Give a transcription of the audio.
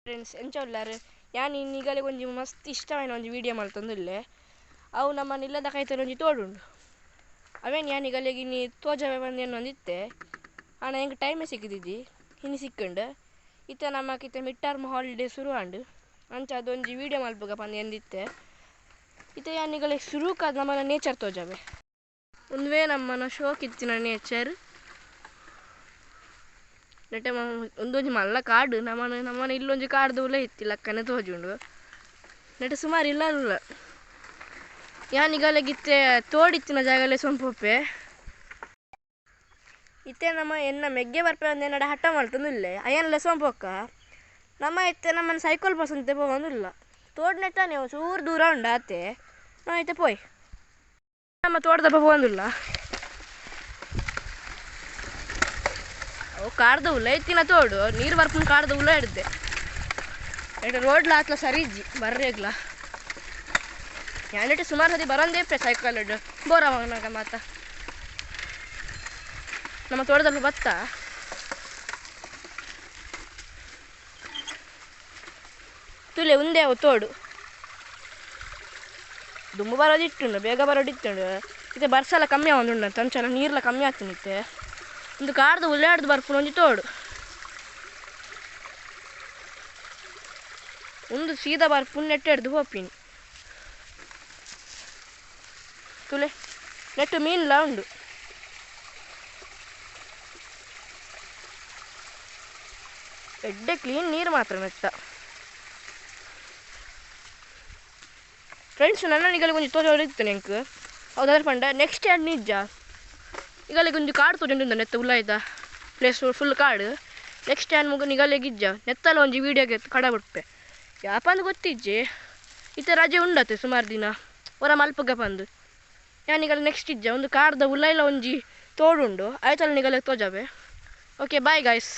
Friends ಎಂಚ ಉಳ್ಳಾರು ಯಾನ್ ಇನ್ನೀಗಲೇ ಒಂಜಿ ಮಸ್ತ್ ಇಷ್ಟವಾಯಿನ ಒಂಜಿ ವೀಡಿಯೋ ಮಲ್ತೊಂದುಲ್ಲೆ ಅವು ನಮ್ಮನ್ನು ಇಲ್ಲದ ಕೈತಲ್ ಒಂಜಿ ತೋಡುಂಡು ಅವೇನು ಯಾನ್ ಈಗಲೆಗ್ ಇನ್ನಿ ತೋಜವೆ ಬಂದೇನು ಅಂದಿತ್ತೆ ಆಣ ಹೆಂಗೆ ಟೈಮೇ ಸಿಕ್ಕಿದ್ದಿ ಇನ್ನು ಸಿಕ್ಕಂಡು ಇತ್ತ ನಮ್ಮಕ್ಕಿತ್ತ ಮಿಡ್ ಟರ್ಮ್ ಹಾಲಿಡೇ ಶುರು ಆಂಡು ಅಂಚ ಅದೊಂಜಿ ವೀಡಿಯೋ ಮಲ್ಪಗ ಬಂದು ಎಂದಿತ್ತೆ ಇತ್ತ ಯಾನ್ ಈಗಲೇ ಶುರುಕಾದ ನಮ್ಮನ ನೇಚರ್ ತೋಜವೆ ಒಂದುವೇ ನಮ್ಮನ ಶೋಕ್ ಇತ್ತಿನ ನೇಚರ್ ನೆಟ್ಟೆ ಒಂದೊಂಜಿ ಮಲ್ಲ ಕಾಡು ನಮ್ಮನ ಇಲ್ಲೊಂಜಿ ಕಾಡ್ದು ಉಲ್ಲ ಇತ್ತು ಲಕ್ಕನೆ ತೋಜುಂಡು ನೆಟ್ಟೆ ಸುಮಾರು ಇಲ್ಲ ಯಾನಿಗಲೆಗಿತ್ತೆ ತೋಡಿತ್ತಿನ ಜಾಗಲೆ ಸೊಂಪೊಪ್ಪೆ ಇತ್ತೆ ನಮ್ಮ ಎನ್ನ ಮೆಗ್ಗೆ ಬರ್ಪೆ ಒಂದು ಏನಡ ಹಠ ಮಾಡ್ತಂದಿಲ್ಲೆ ಅಯ್ಯನಲ್ಲ ಸೊಂಪೊಕ್ಕ ನಮ್ಮ ಇತ್ತೆ ನಮ್ಮನ್ನು ಸೈಕಲ್ ಬಸ್ ಅಂತ ಹೋಗಂದಿಲ್ಲ ತೋಡ್ ನೆಟ್ಟ ನೀವು ಚೂರು ದೂರ ಉಂಡ ಆತೆ ನಾ ಐತೆ ಪೋಯ್ ನಮ್ಮ ತೋಟದಪ್ಪ ಹೋಗಂದಿಲ್ಲ ಅವು ಕಾಡ್ದ ಉಲ್ಲ ಇತ್ತಿನ ತೋಡು ನೀರು ಬರ್ಕೊಂಡು ಕಾಡ್ದ ಉಲ್ಲ ಹಿಡ್ದೆ ರೋಡ್ಲ ಆತ್ಲ ಸರಿಜ್ಜಿ ಬರ್ರೇಗ್ಲ ಯಾನಿಟ್ಟು ಸುಮಾರು ಸತಿ ಬರೋಂದೇಪೆ ಸೈಕಲ್ ಬೋರವಾಗ ಮಾತ ನಮ್ಮ ತೋಟದಲ್ಲಿ ಭತ್ತ ತುಲೆ ಒಂದೇ ಅವು ತೋಡು ದುಂಬು ಬರೋದಿಟ್ಟುಂಡು ಬೇಗ ಬರೋದಿಟ್ಟುಂಡು ಇತ್ತೆ ಬರ್ಸೆಲ್ಲ ಕಮ್ಮಿ ಆಗೊಂದುಂಡು ತಂಚೆಲ್ಲ ನೀರೆಲ್ಲ ಕಮ್ಮಿ ಆಗ್ತಿನಿತ್ತೆ ಒಂದು ಕಾಡ್ದು ಉಳ್ಳಾಡ್ದು ಬರ್ಪುನ ಒಂಜಿ ತೋಡು ಒಂದು ಸೀದಾ ಬರ್ಪುನ್ ನೆಟ್ಟು ಹಿಡ್ದು ಹೋಪಿನಿ ತುಲೆ ನೆಟ್ಟು ಮೀನ್ಲ ಉಂಡು ಎಡ್ಡೆ ಕ್ಲೀನ್ ನೀರು ಮಾತ್ರ ನೆಟ್ಟ ಫ್ರೆಂಡ್ಸ್ ನನ್ನ ಈಗಲೇ ಒಂಜಿ ತೋಜ ಹೊಡಿತಾನೆ ಎಂಕ್ ಹೌದಾದ್ರೆ ಪಂಡ ನೆಕ್ಸ್ಟ್ ಎರಡು ನಿಜ ಈಗಲೆಗೆ ಒಂಜಿ ಕಾಡು ತೋಜುಂಡು ನೆತ್ತ ಉಲ್ಲಾಯ್ದ ಪ್ಲೇಸ್ ಫುಲ್ ಕಾಡು ನೆಕ್ಸ್ಟ್ ಏನು ಮುಗ ನಿಗಲೆಗಿಜ್ಜ ನೆತ್ತಲ್ಲ ಒಂಜಿ ವೀಡಿಯೋಗೆ ಕಡ ಬಿಡ್ಪೆ ಯಾಪಂದು ಗೊತ್ತಿಜ್ಜೆ ಇತ್ತ ರಜೆ ಉಂಡತ್ತೆ ಸುಮಾರು ದಿನ ಹೊರ ಮಲ್ಪಗ ಬಂದು ಯಾನಿಗಲ್ಲ ನೆಕ್ಸ್ಟ್ ಇಜ್ಜ ಒಂದು ಕಾಡ್ದ ಉಲ್ಲ ಇಲ್ಲ ಒಂಜಿ ತೋಡುಂಡು ಆಯ್ತಲ್ಲ ನಿಗಲೆ ತೋಜವೆ ಓಕೆ ಬಾಯ್ ಗಾಯ್ಸ್.